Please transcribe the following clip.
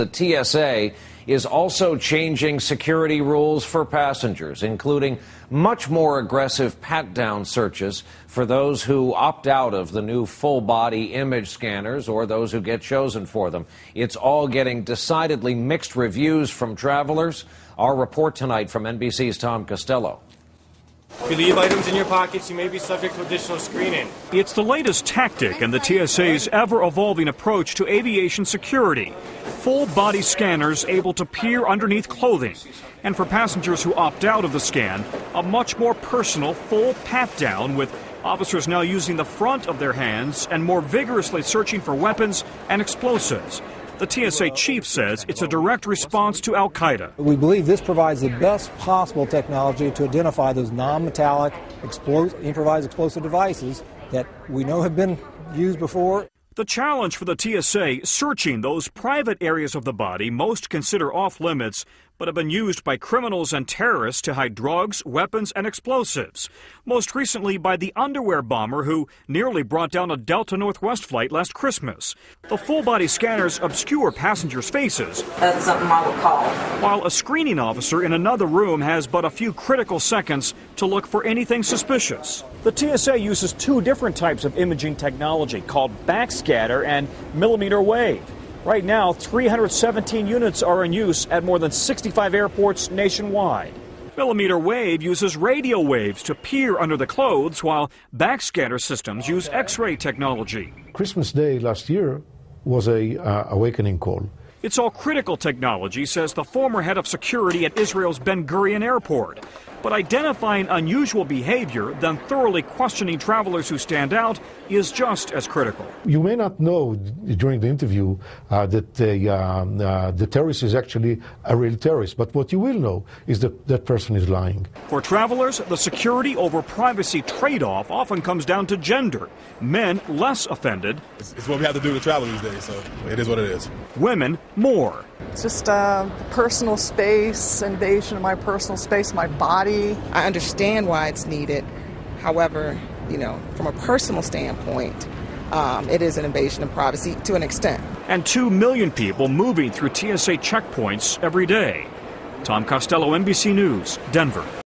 The TSA is also changing security rules for passengers, including much more aggressive pat-down searches for those who opt out of the new full-body image scanners or those who get chosen for them. It's all getting decidedly mixed reviews from travelers. Our report tonight from NBC's Tom Costello. If you leave items in your pockets, you may be subject to additional screening. It's the latest tactic in the TSA's ever-evolving approach to aviation security. Full-body scanners able to peer underneath clothing. And for passengers who opt out of the scan, a much more personal full pat-down, with officers now using the front of their hands and more vigorously searching for weapons and explosives. The TSA chief says it's a direct response to Al-Qaeda. We believe this provides the best possible technology to identify those non-metallic improvised explosive devices that we know have been used before. The challenge for the TSA, searching those private areas of the body most consider off-limits, but have been used by criminals and terrorists to hide drugs, weapons, and explosives. Most recently by the underwear bomber who nearly brought down a Delta Northwest flight last Christmas. The full-body scanners obscure passengers' faces. That's something I would call. While a screening officer in another room has but a few critical seconds to look for anything suspicious. The TSA uses two different types of imaging technology called backscatter and millimeter wave. Right now, 317 units are in use at more than 65 airports nationwide. Millimeter wave uses radio waves to peer under the clothes, while backscatter systems use X-ray technology. Christmas Day last year was a awakening call. It's all critical technology, says the former head of security at Israel's Ben Gurion Airport. But identifying unusual behavior, then thoroughly questioning travelers who stand out, is just as critical. You may not know during the interview that the terrorist is actually a real terrorist, but what you will know is that that person is lying. For travelers, the security over privacy trade-off often comes down to gender. Men less offended. It's what we have to do to travel these days, so it is what it is. Women more. It's just personal space, invasion of my personal space, my body. I understand why it's needed. However, from a personal standpoint, it is an invasion of privacy to an extent. And 2 million people moving through TSA checkpoints every day. Tom Costello, NBC News, Denver.